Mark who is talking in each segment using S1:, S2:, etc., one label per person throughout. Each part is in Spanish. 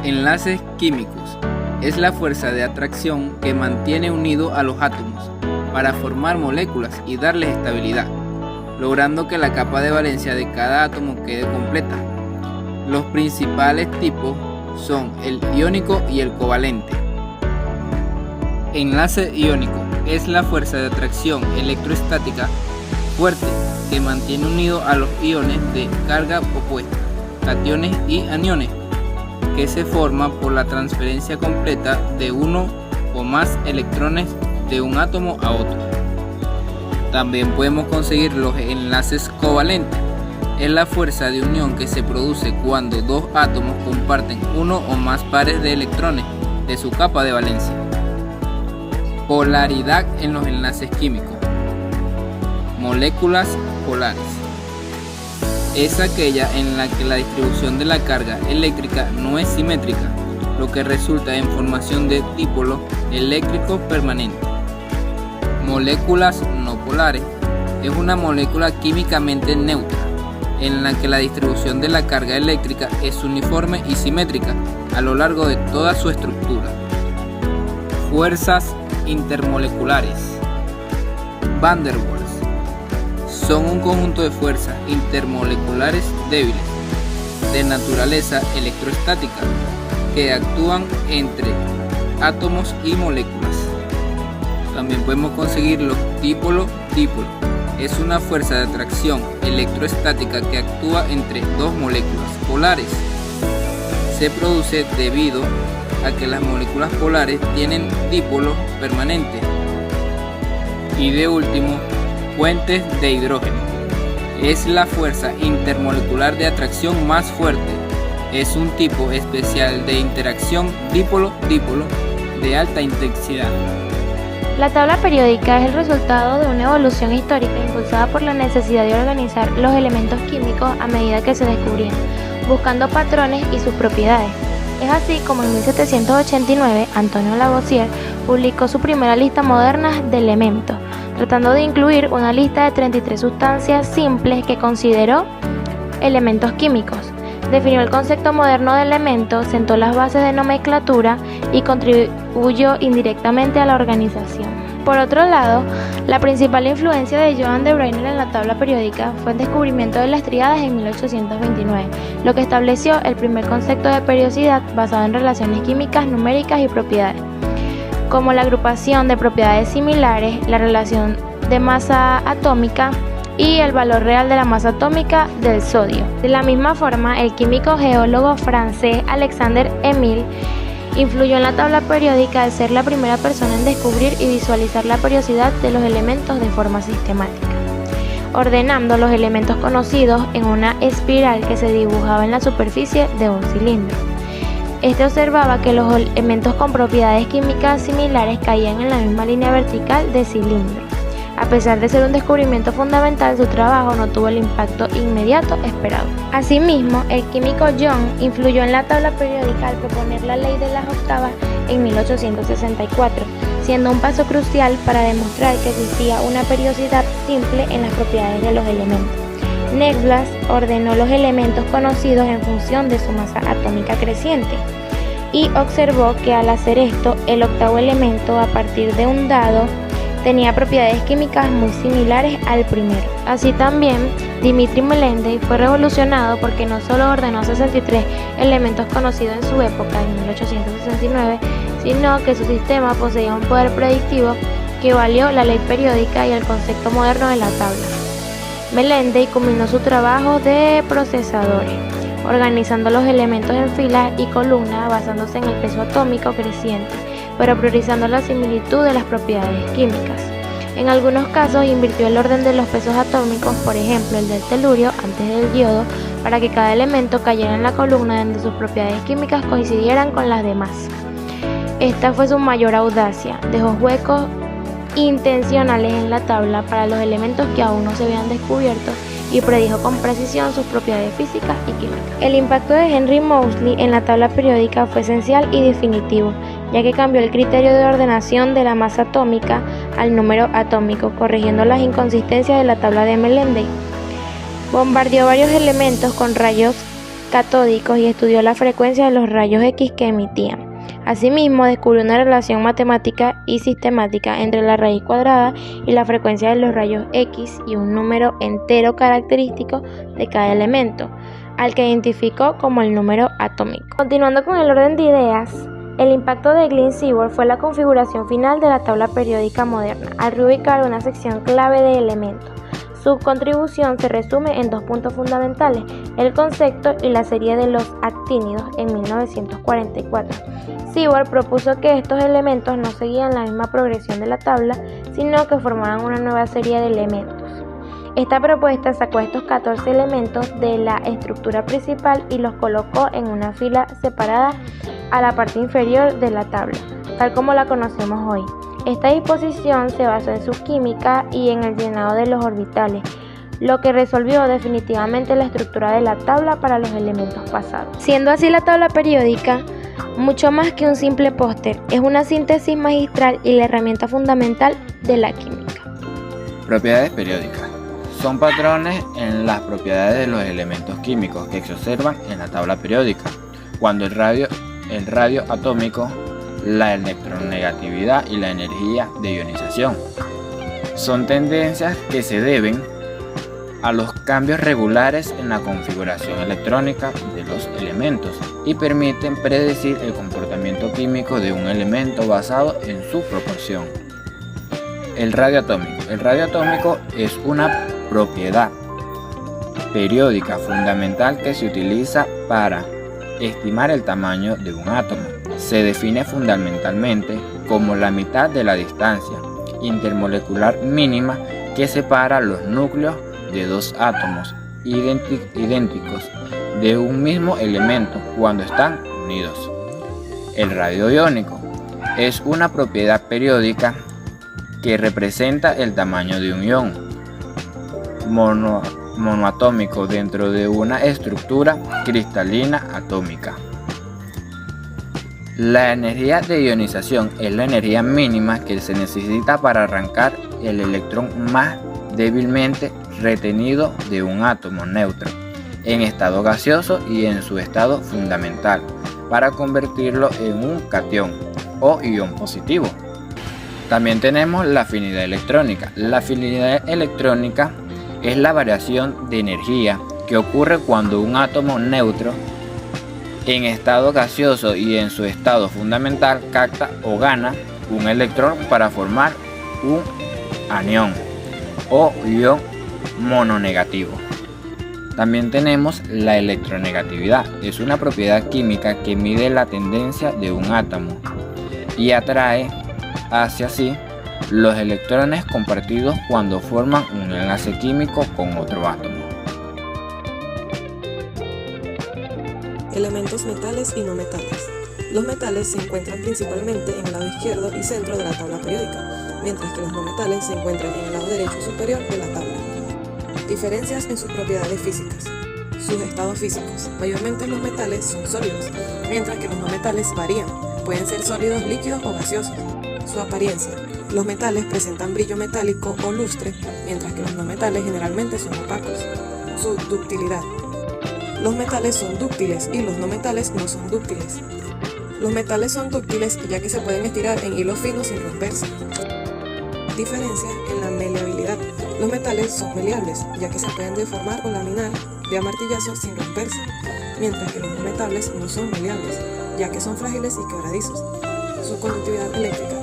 S1: Enlaces químicos. Es la fuerza de atracción que mantiene unidos a los átomos para formar moléculas y darles estabilidad, logrando que la capa de valencia de cada átomo quede completa. Los principales tipos son el iónico y el covalente. Enlace iónico es la fuerza de atracción electroestática fuerte que mantiene unidos a los iones de carga opuesta, cationes y aniones, que se forma por la transferencia completa de uno o más electrones de un átomo a otro. También podemos conseguir los enlaces covalentes. Es la fuerza de unión que se produce cuando dos átomos comparten uno o más pares de electrones de su capa de valencia. Polaridad en los enlaces químicos. Moléculas polares. Es aquella en la que la distribución de la carga eléctrica no es simétrica, lo que resulta en formación de dipolos eléctricos permanentes. Moléculas no polares. Es una molécula químicamente neutra, en la que la distribución de la carga eléctrica es uniforme y simétrica a lo largo de toda su estructura. Fuerzas intermoleculares. Van der Waals. Son un conjunto de fuerzas intermoleculares débiles, de naturaleza electroestática, que actúan entre átomos y moléculas. También podemos conseguir los dipolo-dipolo. Es una fuerza de atracción electroestática que actúa entre dos moléculas polares. Se produce debido a que las moléculas polares tienen dipolos permanentes. Y de último, puentes de hidrógeno. Es la fuerza intermolecular de atracción más fuerte. Es un tipo especial de interacción dipolo-dipolo de alta intensidad.
S2: La tabla periódica es el resultado de una evolución histórica impulsada por la necesidad de organizar los elementos químicos a medida que se descubrían, buscando patrones y sus propiedades. Es así como en 1789 Antonio Lavoisier publicó su primera lista moderna de elementos, tratando de incluir una lista de 33 sustancias simples que consideró elementos químicos. Definió el concepto moderno de elemento, sentó las bases de nomenclatura y contribuyó indirectamente a la organización. Por otro lado, la principal influencia de Johann de Brenner en la tabla periódica fue el descubrimiento de las tríadas en 1829, lo que estableció el primer concepto de periodicidad basado en relaciones químicas, numéricas y propiedades, como la agrupación de propiedades similares, la relación de masa atómica y el valor real de la masa atómica del sodio. De la misma forma, el químico geólogo francés Alexandre Émile influyó en la tabla periódica al ser la primera persona en descubrir y visualizar la periodicidad de los elementos de forma sistemática, ordenando los elementos conocidos en una espiral que se dibujaba en la superficie de un cilindro. Este observaba que los elementos con propiedades químicas similares caían en la misma línea vertical del cilindro. A pesar de ser un descubrimiento fundamental, su trabajo no tuvo el impacto inmediato esperado. Asimismo, el químico Young influyó en la tabla periódica al proponer la ley de las octavas en 1864, siendo un paso crucial para demostrar que existía una periodicidad simple en las propiedades de los elementos. Nernst ordenó los elementos conocidos en función de su masa atómica creciente y observó que al hacer esto, el octavo elemento, a partir de un dado, tenía propiedades químicas muy similares al primero. Así también, Dmitri Melendey fue revolucionado porque no solo ordenó 63 elementos conocidos en su época, en 1869, sino que su sistema poseía un poder predictivo que valió la ley periódica y el concepto moderno de la tabla. Melendey culminó su trabajo de procesadores, organizando los elementos en filas y columnas basándose en el peso atómico creciente, pero priorizando la similitud de las propiedades químicas. En algunos casos invirtió el orden de los pesos atómicos, por ejemplo el del telurio antes del yodo, para que cada elemento cayera en la columna donde sus propiedades químicas coincidieran con las demás. Esta fue su mayor audacia, dejó huecos intencionales en la tabla para los elementos que aún no se habían descubierto y predijo con precisión sus propiedades físicas y químicas. El impacto de Henry Moseley en la tabla periódica fue esencial y definitivo, ya que cambió el criterio de ordenación de la masa atómica al número atómico, corrigiendo las inconsistencias de la tabla de Melendey. Bombardeó varios elementos con rayos catódicos y estudió la frecuencia de los rayos X que emitían. Asimismo, descubrió una relación matemática y sistemática entre la raíz cuadrada y la frecuencia de los rayos X y un número entero característico de cada elemento, al que identificó como el número atómico. Continuando con el orden de ideas, el impacto de Glean-Sewell fue la configuración final de la tabla periódica moderna, al reubicar una sección clave de elementos. Su contribución se resume en dos puntos fundamentales: el concepto y la serie de los actínidos en 1944. Sewell propuso que estos elementos no seguían la misma progresión de la tabla, sino que formaban una nueva serie de elementos. Esta propuesta sacó estos 14 elementos de la estructura principal y los colocó en una fila separada a la parte inferior de la tabla, tal como la conocemos hoy. Esta disposición se basó en su química y en el llenado de los orbitales, lo que resolvió definitivamente la estructura de la tabla para los elementos pasados. Siendo así, la tabla periódica, mucho más que un simple póster, es una síntesis magistral y la herramienta fundamental de la química.
S1: Propiedades periódicas. Son patrones en las propiedades de los elementos químicos que se observan en la tabla periódica, cuando el radio atómico, la electronegatividad y la energía de ionización. Son tendencias que se deben a los cambios regulares en la configuración electrónica de los elementos y permiten predecir el comportamiento químico de un elemento basado en su proporción. El radio atómico. El radio atómico es una propiedad periódica fundamental que se utiliza para estimar el tamaño de un átomo. Se define fundamentalmente como la mitad de la distancia intermolecular mínima que separa los núcleos de dos átomos idénticos de un mismo elemento cuando están unidos. El radio iónico es una propiedad periódica que representa el tamaño de un ion monoatómico dentro de una estructura cristalina atómica. La energía de ionización es la energía mínima que se necesita para arrancar el electrón más débilmente retenido de un átomo neutro en estado gaseoso y en su estado fundamental para convertirlo en un catión o ion positivo. También tenemos la afinidad electrónica. La afinidad electrónica es la variación de energía que ocurre cuando un átomo neutro en estado gaseoso y en su estado fundamental capta o gana un electrón para formar un anión o ion mononegativo. También tenemos la electronegatividad. Es una propiedad química que mide la tendencia de un átomo y atrae hacia sí los electrones compartidos cuando forman un enlace químico con otro átomo.
S3: Elementos metales y no metales. Los metales se encuentran principalmente en el lado izquierdo y centro de la tabla periódica, mientras que los no metales se encuentran en el lado derecho superior de la tabla. Diferencias en sus propiedades físicas. Sus estados físicos. Mayormente los metales son sólidos, mientras que los no metales varían. Pueden ser sólidos, líquidos o gaseosos. Su apariencia. Los metales presentan brillo metálico o lustre, mientras que los no metales generalmente son opacos. Su ductilidad. Los metales son dúctiles y los no metales no son dúctiles. Los metales son dúctiles ya que se pueden estirar en hilos finos sin romperse. Diferencia en la maleabilidad. Los metales son maleables ya que se pueden deformar o laminar de a martillazo sin romperse, mientras que los no metales no son maleables ya que son frágiles y quebradizos. Su conductividad eléctrica.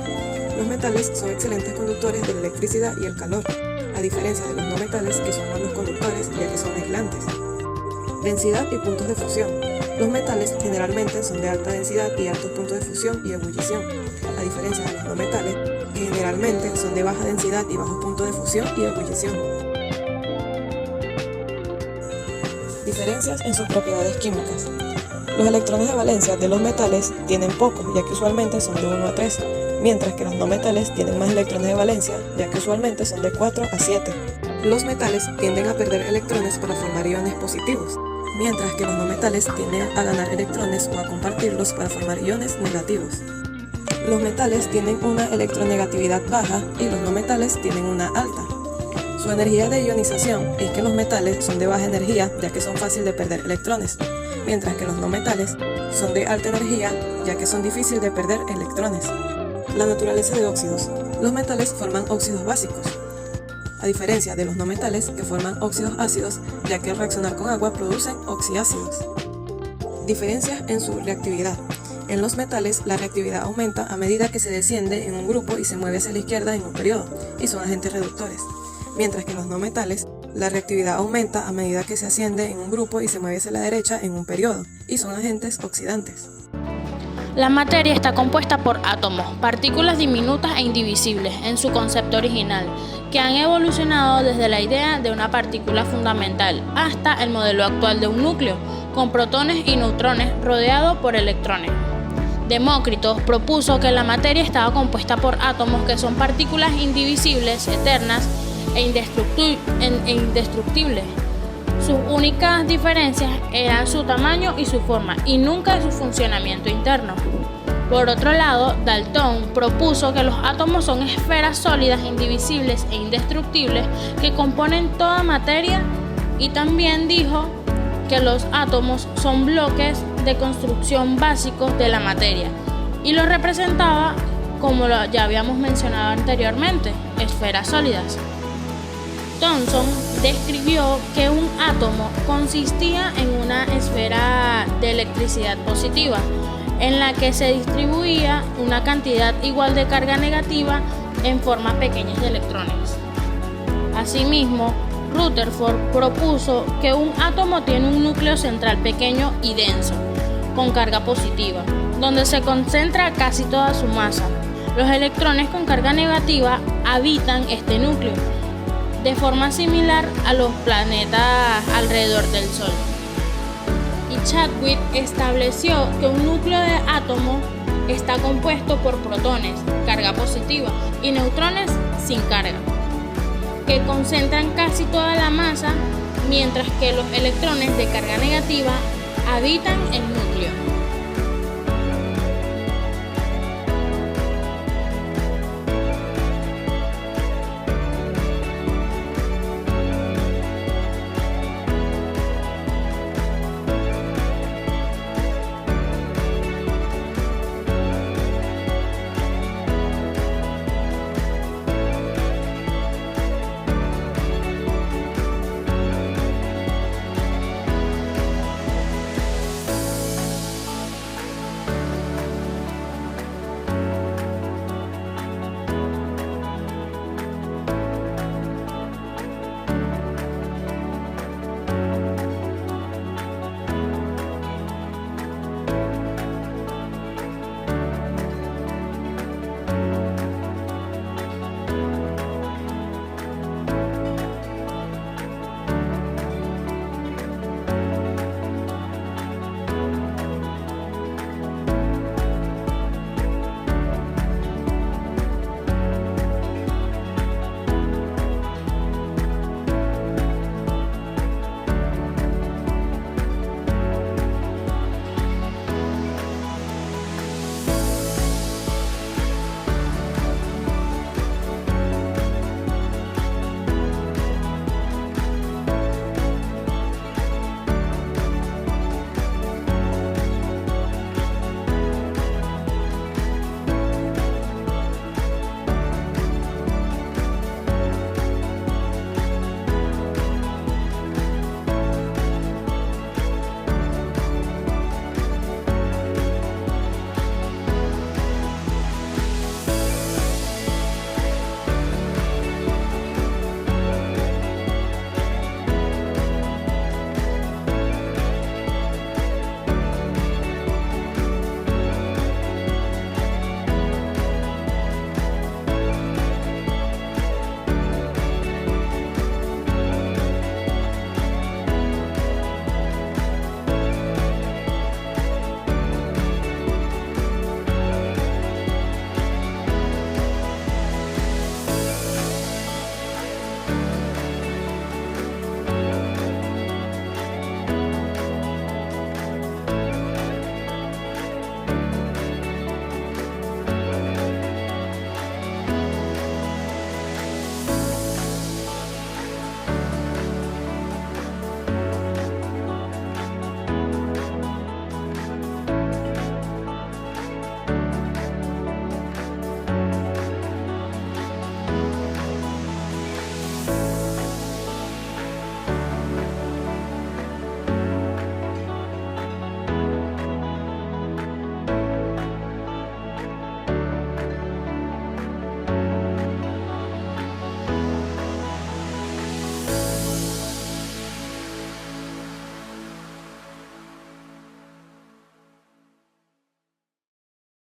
S3: Los metales son excelentes conductores de la electricidad y el calor, a diferencia de los no metales que son malos conductores ya que son aislantes. Densidad y puntos de fusión. Los metales generalmente son de alta densidad y altos puntos de fusión y ebullición, a diferencia de los no metales, que generalmente son de baja densidad y bajos puntos de fusión y ebullición. Diferencias en sus propiedades químicas. Los electrones de valencia de los metales tienen pocos, ya que usualmente son de 1 a 3, mientras que los no metales tienen más electrones de valencia, ya que usualmente son de 4 a 7. Los metales tienden a perder electrones para formar iones positivos, mientras que los no metales tienden a ganar electrones o a compartirlos para formar iones negativos. Los metales tienen una electronegatividad baja y los no metales tienen una alta. Su energía de ionización es que los metales son de baja energía, ya que son fáciles de perder electrones, mientras que los no metales son de alta energía, ya que son difíciles de perder electrones. La naturaleza de óxidos. Los metales forman óxidos básicos, a diferencia de los no metales que forman óxidos ácidos, ya que al reaccionar con agua producen oxiácidos. Diferencias en su reactividad. En los metales, la reactividad aumenta a medida que se desciende en un grupo y se mueve hacia la izquierda en un periodo, y son agentes reductores. Mientras que en los no metales, la reactividad aumenta a medida que se asciende en un grupo y se mueve hacia la derecha en un periodo, y son agentes oxidantes.
S4: La materia está compuesta por átomos, partículas diminutas e indivisibles en su concepto original, que han evolucionado desde la idea de una partícula fundamental hasta el modelo actual de un núcleo, con protones y neutrones rodeado por electrones. Demócrito propuso que la materia estaba compuesta por átomos que son partículas indivisibles, eternas e indestructibles. Sus únicas diferencias eran su tamaño y su forma, y nunca su funcionamiento interno. Por otro lado, Dalton propuso que los átomos son esferas sólidas, indivisibles e indestructibles que componen toda materia, y también dijo que los átomos son bloques de construcción básicos de la materia, y los representaba, como ya habíamos mencionado anteriormente, esferas sólidas. Thomson describió que un átomo consistía en una esfera de electricidad positiva, en la que se distribuía una cantidad igual de carga negativa en formas pequeñas de electrones. Asimismo, Rutherford propuso que un átomo tiene un núcleo central pequeño y denso, con carga positiva, donde se concentra casi toda su masa. Los electrones con carga negativa habitan este núcleo, de forma similar a los planetas alrededor del Sol. Y Chadwick estableció que un núcleo de átomo está compuesto por protones, carga positiva, y neutrones sin carga, que concentran casi toda la masa, mientras que los electrones de carga negativa habitan el núcleo.